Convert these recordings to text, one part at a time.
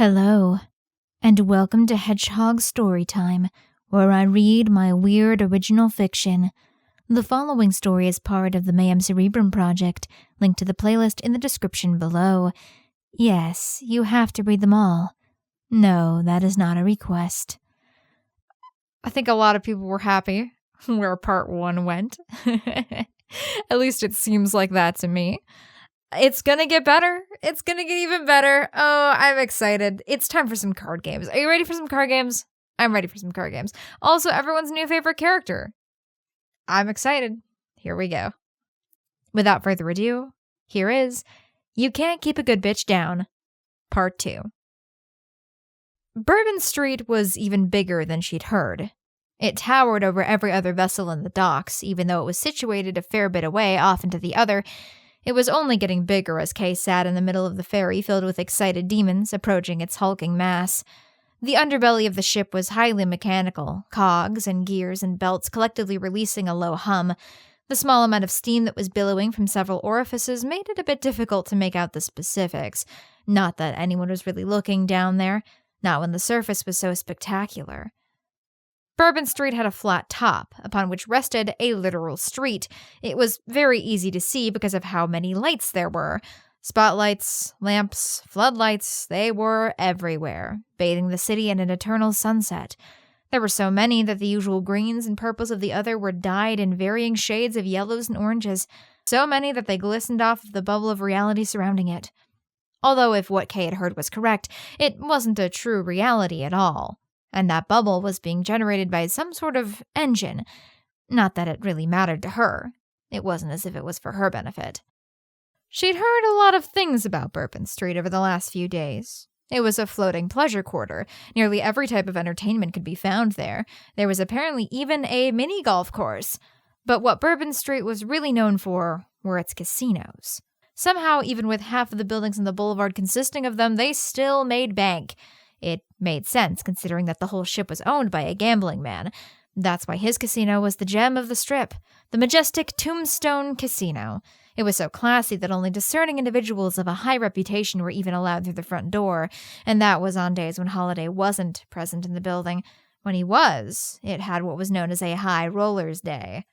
Hello, and welcome to Hedgehog Storytime, where I read my weird original fiction. The following story is part of the Mayhem Cerebrum project, linked to the playlist in the description below. Yes, you have to read them all. No, that is not a request. I think a lot of people were happy where part 1 went. At least it seems like that to me. It's gonna get better. It's gonna get even better. Oh, I'm excited. It's time for some card games. Are you ready for some card games? I'm ready for some card games. Also, everyone's new favorite character. I'm excited. Here we go. Without further ado, here is You Can't Keep a Good Bitch Down, Part 2. Bourbon Street was even bigger than she'd heard. It towered over every other vessel in the docks, even though it was situated a fair bit away off into the other. It was only getting bigger as Kay sat in the middle of the ferry filled with excited demons approaching its hulking mass. The underbelly of the ship was highly mechanical, cogs and gears and belts collectively releasing a low hum. The small amount of steam that was billowing from several orifices made it a bit difficult to make out the specifics. Not that anyone was really looking down there, not when the surface was so spectacular. Bourbon Street had a flat top, upon which rested a literal street. It was very easy to see because of how many lights there were. Spotlights, lamps, floodlights, they were everywhere, bathing the city in an eternal sunset. There were so many that the usual greens and purples of the other were dyed in varying shades of yellows and oranges, so many that they glistened off of the bubble of reality surrounding it. Although if what Kay had heard was correct, it wasn't a true reality at all. And that bubble was being generated by some sort of engine. Not that it really mattered to her. It wasn't as if it was for her benefit. She'd heard a lot of things about Bourbon Street over the last few days. It was a floating pleasure quarter. Nearly every type of entertainment could be found there. There was apparently even a mini golf course. But what Bourbon Street was really known for were its casinos. Somehow, even with half of the buildings in the boulevard consisting of them, they still made bank. It made sense, considering that the whole ship was owned by a gambling man. That's why his casino was the gem of the strip, the majestic Tombstone Casino. It was so classy that only discerning individuals of a high reputation were even allowed through the front door, and that was on days when Holiday wasn't present in the building. When he was, it had what was known as a high rollers day.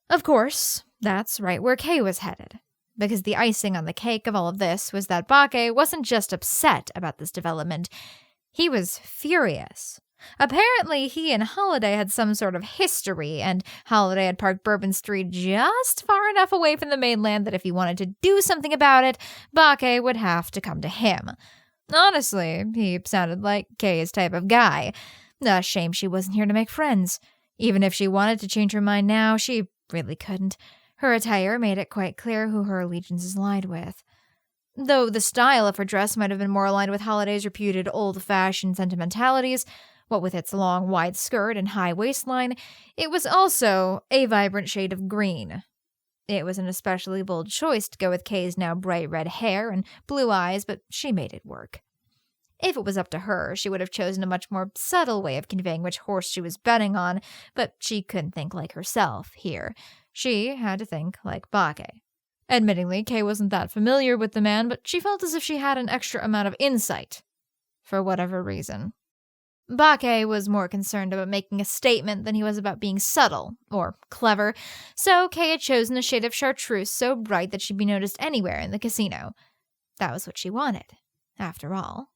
Of course, that's right where Kay was headed. Because the icing on the cake of all of this was that Bakke wasn't just upset about this development. He was furious. Apparently, he and Holiday had some sort of history, and Holiday had parked Bourbon Street just far enough away from the mainland that if he wanted to do something about it, Bakke would have to come to him. Honestly, he sounded like Kay's type of guy. A shame she wasn't here to make friends. Even if she wanted to change her mind now, she really couldn't. Her attire made it quite clear who her allegiances lied with. Though the style of her dress might have been more aligned with Holiday's reputed old-fashioned sentimentalities, what with its long, wide skirt and high waistline, it was also a vibrant shade of green. It was an especially bold choice to go with Kay's now bright red hair and blue eyes, but she made it work. If it was up to her, she would have chosen a much more subtle way of conveying which horse she was betting on, but she couldn't think like herself here. She had to think like Bakke. Admittingly, Kay wasn't that familiar with the man, but she felt as if she had an extra amount of insight, for whatever reason. Bakke was more concerned about making a statement than he was about being subtle, or clever, so Kay had chosen a shade of chartreuse so bright that she'd be noticed anywhere in the casino. That was what she wanted, after all.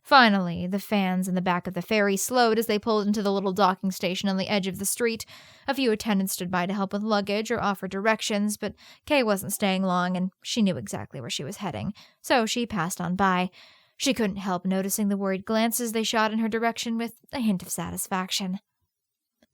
Finally, the fans in the back of the ferry slowed as they pulled into the little docking station on the edge of the street. A few attendants stood by to help with luggage or offer directions, but Kay wasn't staying long, and she knew exactly where she was heading, so she passed on by. She couldn't help noticing the worried glances they shot in her direction with a hint of satisfaction.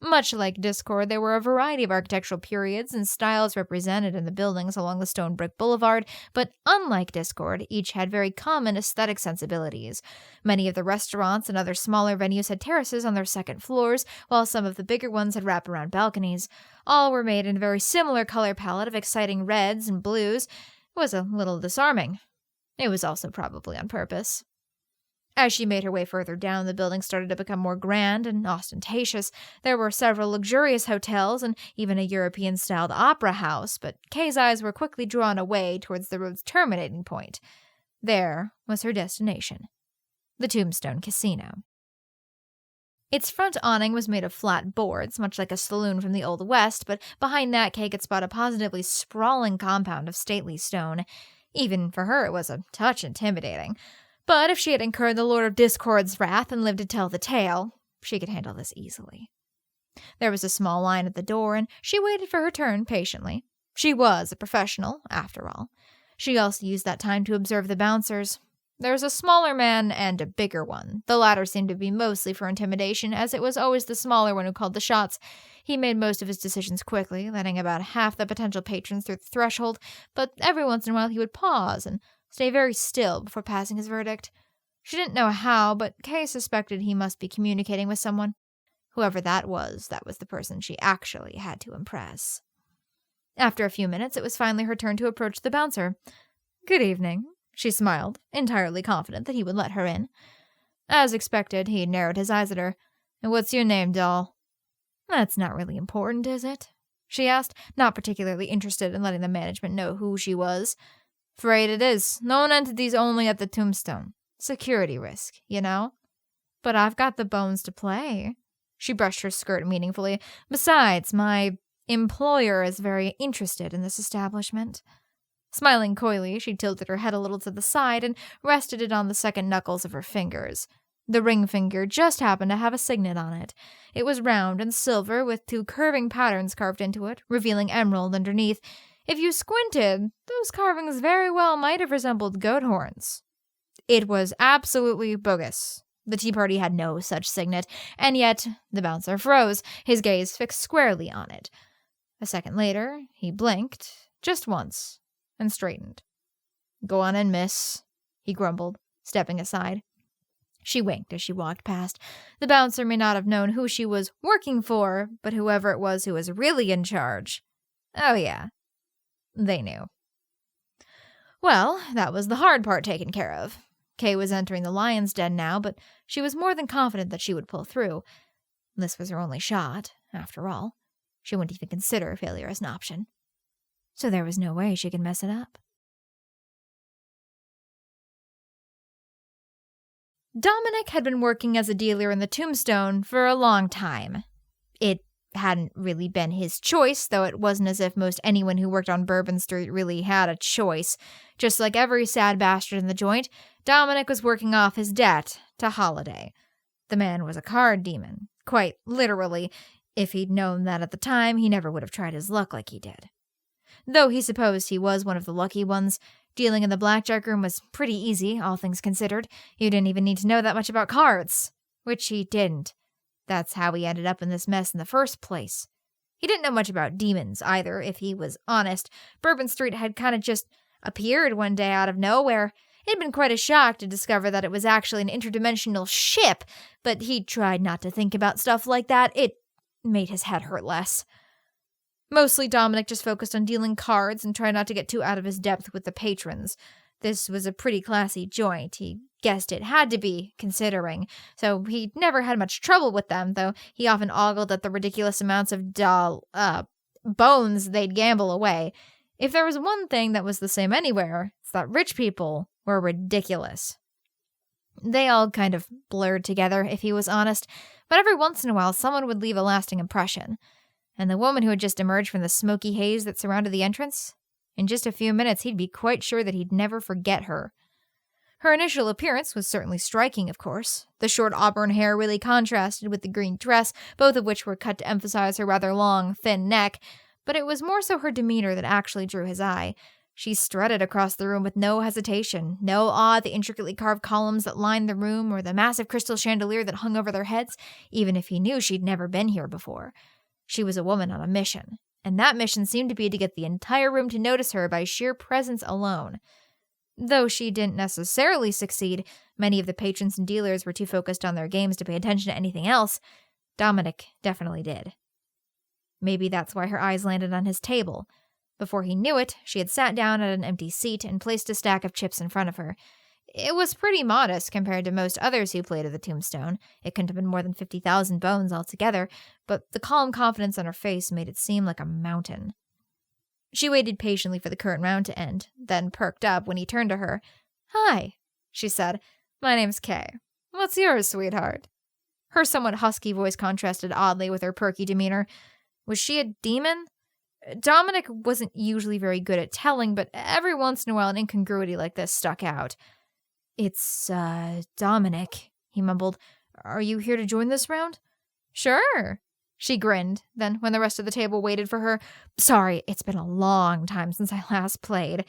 Much like Discord, there were a variety of architectural periods and styles represented in the buildings along the stone brick boulevard, but unlike Discord, each had very common aesthetic sensibilities. Many of the restaurants and other smaller venues had terraces on their second floors, while some of the bigger ones had wraparound balconies. All were made in a very similar color palette of exciting reds and blues. It was a little disarming. It was also probably on purpose. As she made her way further down, the building started to become more grand and ostentatious. There were several luxurious hotels and even a European-styled opera house, but Kay's eyes were quickly drawn away towards the road's terminating point. There was her destination. the Tombstone Casino. Its front awning was made of flat boards, much like a saloon from the Old West, but behind that Kay could spot a positively sprawling compound of stately stone. Even for her, it was a touch intimidating. But if she had incurred the Lord of Discord's wrath and lived to tell the tale, she could handle this easily. There was a small line at the door, and she waited for her turn patiently. She was a professional, after all. She also used that time to observe the bouncers. There was a smaller man and a bigger one. The latter seemed to be mostly for intimidation, as it was always the smaller one who called the shots. He made most of his decisions quickly, letting about half the potential patrons through the threshold, but every once in a while he would pause and stay very still before passing his verdict. She didn't know how, but Kay suspected he must be communicating with someone. Whoever that was the person she actually had to impress. After a few minutes, it was finally her turn to approach the bouncer. "Good evening," she smiled, entirely confident that he would let her in. As expected, he narrowed his eyes at her. "And what's your name, doll?" "That's not really important, is it?" she asked, not particularly interested in letting the management know who she was. "Afraid it is. Known entities only at the Tombstone. Security risk, you know? But I've got the bones to play." She brushed her skirt meaningfully. "Besides, my employer is very interested in this establishment." Smiling coyly, she tilted her head a little to the side and rested it on the second knuckles of her fingers. The ring finger just happened to have a signet on it. It was round and silver with two curving patterns carved into it, revealing emerald underneath. If you squinted, those carvings very well might have resembled goat horns. It was absolutely bogus. The tea party had no such signet, and yet the bouncer froze, his gaze fixed squarely on it. A second later, he blinked, just once, and straightened. "Go on in, miss," he grumbled, stepping aside. She winked as she walked past. The bouncer may not have known who she was working for, but whoever it was who was really in charge, oh yeah, they knew. Well, that was the hard part taken care of. Kay was entering the lion's den now, but she was more than confident that she would pull through. This was her only shot, after all. She wouldn't even consider failure as an option. So there was no way she could mess it up. Dominic had been working as a dealer in the Tombstone for a long time. It hadn't really been his choice, though it wasn't as if most anyone who worked on Bourbon Street really had a choice. Just like every sad bastard in the joint, Dominic was working off his debt to Holiday. The man was a card demon, quite literally. If he'd known that at the time, he never would have tried his luck like he did. Though he supposed he was one of the lucky ones, dealing in the blackjack room was pretty easy, all things considered. You didn't even need to know that much about cards. Which he didn't. That's how he ended up in this mess in the first place. He didn't know much about demons, either, if he was honest. Bourbon Street had kind of just appeared one day out of nowhere. It had been quite a shock to discover that it was actually an interdimensional ship, but he tried not to think about stuff like that. It made his head hurt less. Mostly, Dominic just focused on dealing cards and tried not to get too out of his depth with the patrons. This was a pretty classy joint. He guessed it had to be, considering. So he never had much trouble with them, though he often ogled at the ridiculous amounts of bones they'd gamble away. If there was one thing that was the same anywhere, it's that rich people were ridiculous. They all kind of blurred together, if he was honest, but every once in a while someone would leave a lasting impression. And the woman who had just emerged from the smoky haze that surrounded the entrance? In just a few minutes, he'd be quite sure that he'd never forget her. Her initial appearance was certainly striking, of course. The short auburn hair really contrasted with the green dress, both of which were cut to emphasize her rather long, thin neck, but it was more so her demeanor that actually drew his eye. She strutted across the room with no hesitation, no awe at the intricately carved columns that lined the room or the massive crystal chandelier that hung over their heads, even if he knew she'd never been here before. She was a woman on a mission, and that mission seemed to be to get the entire room to notice her by sheer presence alone. Though she didn't necessarily succeed, many of the patrons and dealers were too focused on their games to pay attention to anything else. Dominic definitely did. Maybe that's why her eyes landed on his table. Before he knew it, she had sat down at an empty seat and placed a stack of chips in front of her. It was pretty modest compared to most others who played at the Tombstone. It couldn't have been more than 50,000 bones altogether, but the calm confidence on her face made it seem like a mountain. She waited patiently for the current round to end, then perked up when he turned to her. "Hi," she said. "My name's Kay. What's yours, sweetheart? Her somewhat husky voice contrasted oddly with her perky demeanor. Was she a demon? Dominic wasn't usually very good at telling, but every once in a while an incongruity like this stuck out. It's, Dominic, he mumbled. Are you here to join this round? Sure. She grinned. Then, when the rest of the table waited for her, sorry, it's been a long time since I last played.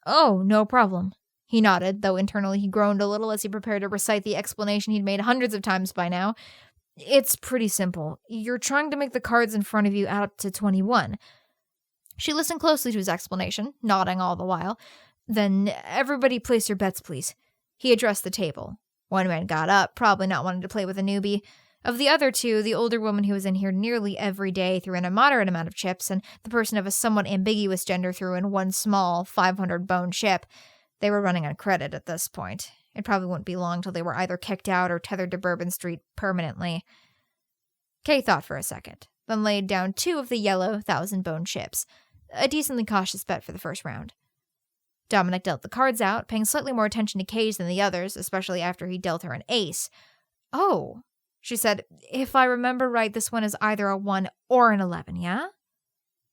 Oh, no problem. He nodded, though internally he groaned a little as he prepared to recite the explanation he'd made hundreds of times by now. It's pretty simple. You're trying to make the cards in front of you add up to 21. She listened closely to his explanation, nodding all the while. Then, everybody place your bets, please. He addressed the table. One man got up, probably not wanting to play with a newbie. Of the other two, the older woman who was in here nearly every day threw in a moderate amount of chips, and the person of a somewhat ambiguous gender threw in one small 500-bone chip. They were running on credit at this point. It probably wouldn't be long till they were either kicked out or tethered to Bourbon Street permanently. Kay thought for a second, then laid down 2 of the yellow 1,000-bone chips. A decently cautious bet for the first round. Dominic dealt the cards out, paying slightly more attention to Kay's than the others, especially after he dealt her an ace. Oh, she said, if I remember right, this one is either a 1 or an 11, yeah?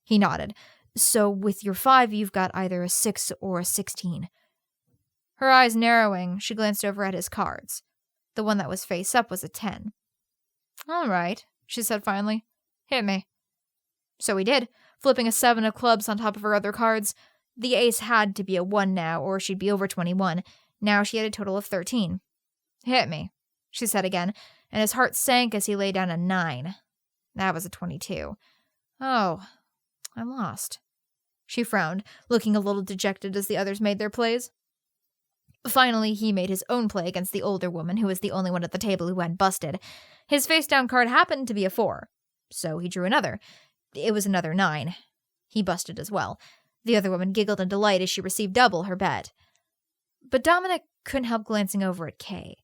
He nodded. So with your 5, you've got either a 6 or a 16. Her eyes narrowing, she glanced over at his cards. The one that was face up was a 10. All right, she said finally. Hit me. So he did, flipping a 7 of clubs on top of her other cards. The ace had to be a 1 now, or she'd be over 21. Now she had a total of 13. Hit me, she said again, and his heart sank as he laid down a 9. That was a 22. Oh, I lost. She frowned, looking a little dejected as the others made their plays. Finally, he made his own play against the older woman, who was the only one at the table who hadn't busted. His face-down card happened to be a 4, so he drew another. It was another 9. He busted as well. The other woman giggled in delight as she received double her bet. But Dominic couldn't help glancing over at Kay.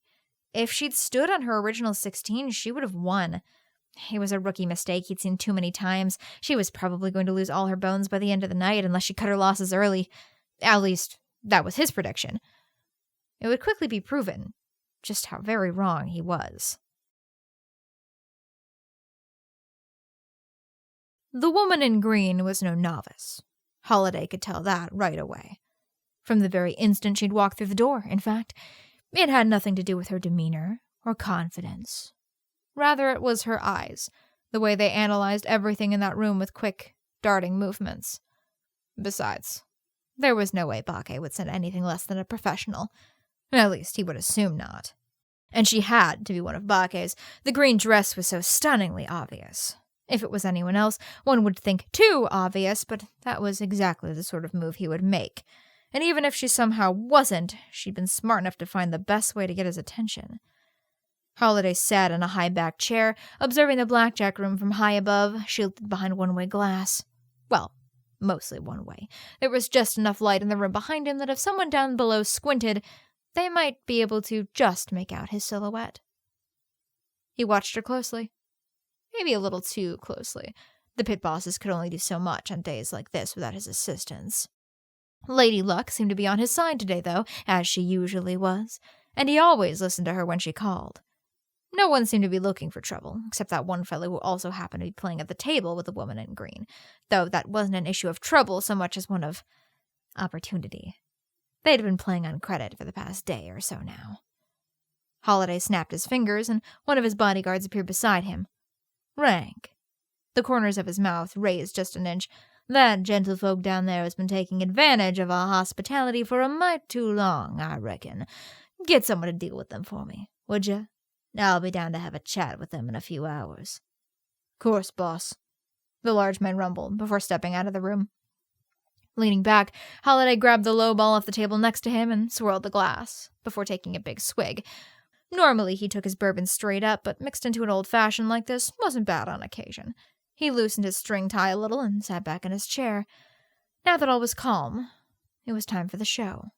If she'd stood on her original 16, she would have won. It was a rookie mistake he'd seen too many times. She was probably going to lose all her bones by the end of the night unless she cut her losses early. At least, that was his prediction. It would quickly be proven just how very wrong he was. The woman in green was no novice. Holiday could tell that right away. From the very instant she'd walked through the door, in fact. It had nothing to do with her demeanor or confidence. Rather, it was her eyes, the way they analyzed everything in that room with quick, darting movements. Besides, there was no way Bakke would send anything less than a professional. At least, he would assume not. And she had to be one of Bakke's. The green dress was so stunningly obvious. If it was anyone else, one would think too obvious, but that was exactly the sort of move he would make. And even if she somehow wasn't, she'd been smart enough to find the best way to get his attention. Holiday sat in a high-backed chair, observing the blackjack room from high above, shielded behind one-way glass. Well, mostly one way. There was just enough light in the room behind him that if someone down below squinted, they might be able to just make out his silhouette. He watched her closely. Maybe a little too closely. The pit bosses could only do so much on days like this without his assistance. Lady Luck seemed to be on his side today, though, as she usually was, and he always listened to her when she called. No one seemed to be looking for trouble, except that one fellow who also happened to be playing at the table with the woman in green, though that wasn't an issue of trouble so much as one of opportunity. They'd been playing on credit for the past day or so now. Holiday snapped his fingers, and one of his bodyguards appeared beside him. Rank. The corners of his mouth raised just an inch. That gentlefolk down there has been taking advantage of our hospitality for a mite too long, I reckon. Get someone to deal with them for me, would ya? I'll be down to have a chat with them in a few hours. Course, boss, the large man rumbled before stepping out of the room. Leaning back, Holiday grabbed the low ball off the table next to him and swirled the glass, before taking a big swig. Normally he took his bourbon straight up, but mixed into an old-fashioned like this wasn't bad on occasion. He loosened his string tie a little and sat back in his chair. Now that all was calm, it was time for the show.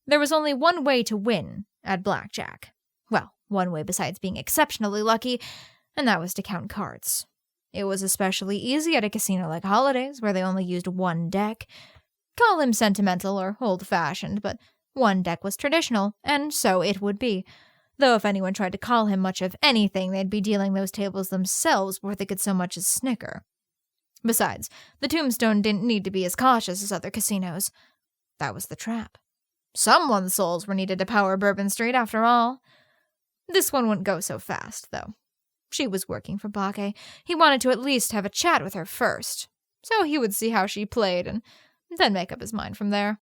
There was only one way to win at blackjack. Well, one way besides being exceptionally lucky, and that was to count cards. It was especially easy at a casino like Holiday's, where they only used one deck. Call him sentimental or old-fashioned, but one deck was traditional, and so it would be. Though if anyone tried to call him much of anything, they'd be dealing those tables themselves before they could so much as snicker. Besides, the Tombstone didn't need to be as cautious as other casinos. That was the trap. Someone's souls were needed to power Bourbon Street, after all. This one wouldn't go so fast, though. She was working for Bakke. He wanted to at least have a chat with her first, so he would see how she played and then make up his mind from there.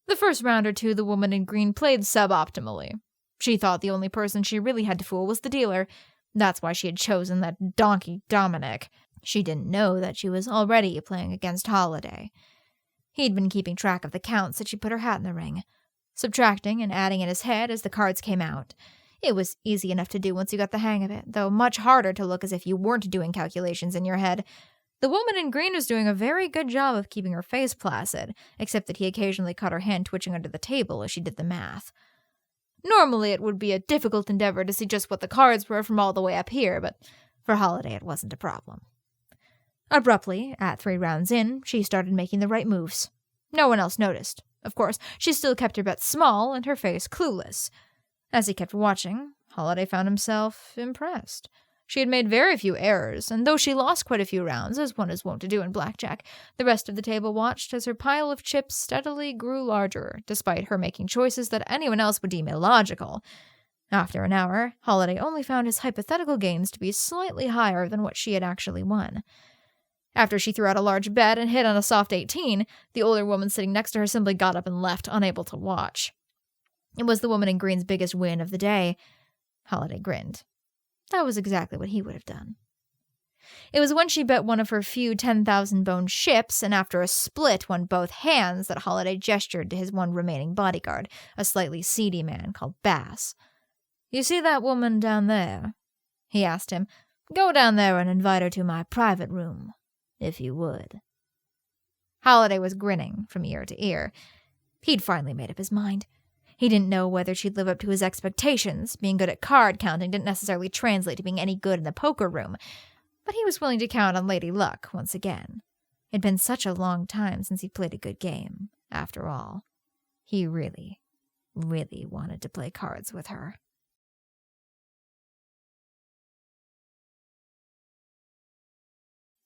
The first round or two, the woman in green played suboptimally. She thought the only person she really had to fool was the dealer. That's why she had chosen that donkey Dominic. She didn't know that she was already playing against Holiday. He'd been keeping track of the counts as she put her hat in the ring, subtracting and adding in his head as the cards came out. It was easy enough to do once you got the hang of it, though much harder to look as if you weren't doing calculations in your head. The woman in green was doing a very good job of keeping her face placid, except that he occasionally caught her hand twitching under the table as she did the math. Normally it would be a difficult endeavor to see just what the cards were from all the way up here, but for Holiday it wasn't a problem. Abruptly, at 3 rounds in, she started making the right moves. No one else noticed. Of course, she still kept her bets small and her face clueless. As he kept watching, Holiday found himself impressed. She had made very few errors, and though she lost quite a few rounds, as one is wont to do in blackjack, the rest of the table watched as her pile of chips steadily grew larger, despite her making choices that anyone else would deem illogical. After an hour, Holiday only found his hypothetical gains to be slightly higher than what she had actually won. After she threw out a large bet and hit on a soft 18, the older woman sitting next to her simply got up and left, unable to watch. It was the woman in green's biggest win of the day. Holiday grinned. That was exactly what he would have done. It was when she bet one of her few 10,000-bone ships, and after a split won both hands, that Holiday gestured to his one remaining bodyguard, a slightly seedy man called Bass. "You see that woman down there?" he asked him. "Go down there and invite her to my private room, if you would." Holiday was grinning from ear to ear. He'd finally made up his mind. He didn't know whether she'd live up to his expectations. Being good at card counting didn't necessarily translate to being any good in the poker room, but he was willing to count on Lady Luck once again. It'd been such a long time since he'd played a good game, after all. He really, really wanted to play cards with her.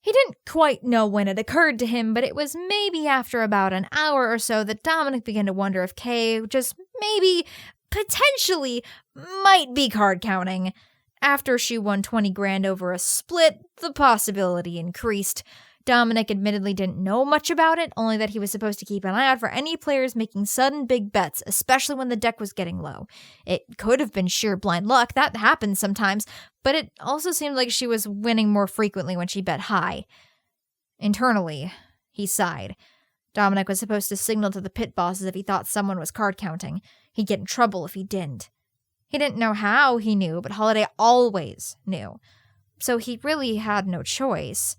He didn't quite know when it occurred to him, but it was maybe after about an hour or so that Dominic began to wonder if Kay just maybe, potentially, might be card counting. After she won 20 grand over a split, the possibility increased. Dominic admittedly didn't know much about it, only that he was supposed to keep an eye out for any players making sudden big bets, especially when the deck was getting low. It could have been sheer blind luck, that happens sometimes, but it also seemed like she was winning more frequently when she bet high. Internally, he sighed. Dominic was supposed to signal to the pit bosses if he thought someone was card counting. He'd get in trouble if he didn't. He didn't know how he knew, but Holiday always knew. So he really had no choice.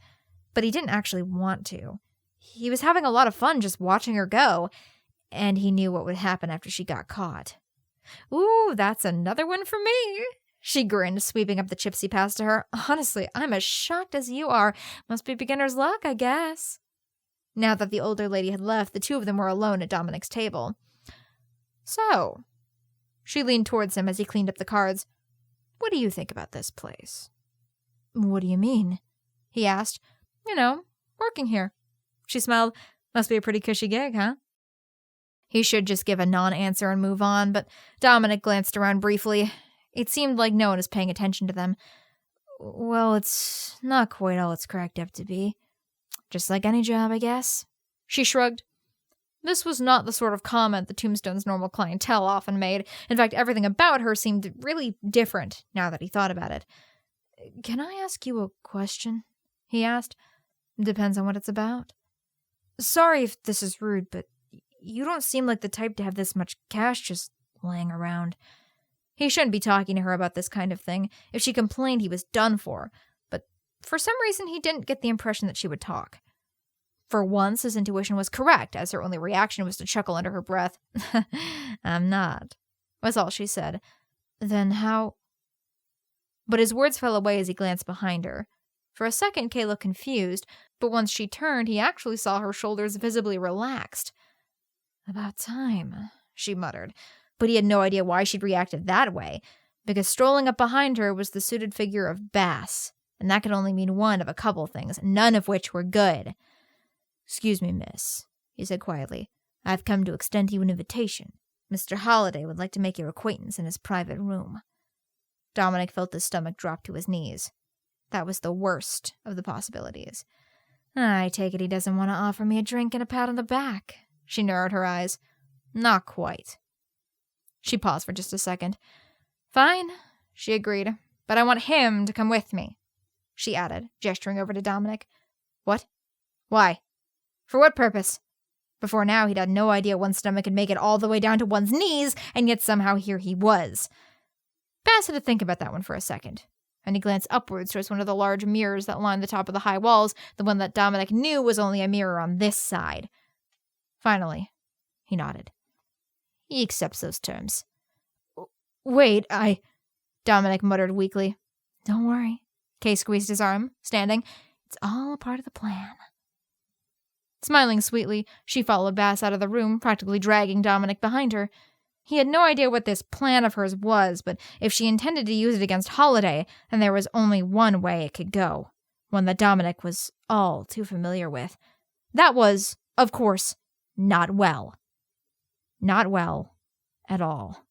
But he didn't actually want to. He was having a lot of fun just watching her go, and he knew what would happen after she got caught. "Ooh, that's another one for me," she grinned, sweeping up the chips he passed to her. "Honestly, I'm as shocked as you are. Must be beginner's luck, I guess." Now that the older lady had left, the two of them were alone at Dominic's table. "So," she leaned towards him as he cleaned up the cards, "what do you think about this place?" "What do you mean?" he asked. "You know, working here." She smiled. "Must be a pretty cushy gig, huh?" He should just give a non-answer and move on, but Dominic glanced around briefly. It seemed like no one was paying attention to them. "Well, it's not quite all it's cracked up to be. Just like any job, I guess." She shrugged. This was not the sort of comment the Tombstone's normal clientele often made. In fact, everything about her seemed really different now that he thought about it. "Can I ask you a question?" he asked. "Depends on what it's about." "Sorry if this is rude, but you don't seem like the type to have this much cash just laying around." He shouldn't be talking to her about this kind of thing. If she complained, he was done for. But for some reason, he didn't get the impression that she would talk. For once, his intuition was correct, as her only reaction was to chuckle under her breath. "I'm not," was all she said. "Then how—" But his words fell away as he glanced behind her. For a second, Kay looked confused, but once she turned, he actually saw her shoulders visibly relaxed. "About time," she muttered. But he had no idea why she'd reacted that way, because strolling up behind her was the suited figure of Bass, and that could only mean one of a couple things, none of which were good. "Excuse me, miss," he said quietly. "I've come to extend you an invitation. Mr. Holliday would like to make your acquaintance in his private room." Dominic felt his stomach drop to his knees. That was the worst of the possibilities. "I take it he doesn't want to offer me a drink and a pat on the back." She narrowed her eyes. "Not quite." She paused for just a second. "Fine," she agreed. "But I want him to come with me," she added, gesturing over to Dominic. "What? Why? For what purpose?" Before now, he'd had no idea one's stomach could make it all the way down to one's knees, and yet somehow here he was. Bass had to think about that one for a second, and he glanced upwards towards one of the large mirrors that lined the top of the high walls, the one that Dominic knew was only a mirror on this side. Finally, he nodded. He accepts those terms. "Wait, Dominic muttered weakly. "Don't worry." Kay squeezed his arm, standing. "It's all a part of the plan." Smiling sweetly, she followed Bass out of the room, practically dragging Dominic behind her. He had no idea what this plan of hers was, but if she intended to use it against Holliday, then there was only one way it could go, one that Dominic was all too familiar with. That was, of course, not well. Not well at all.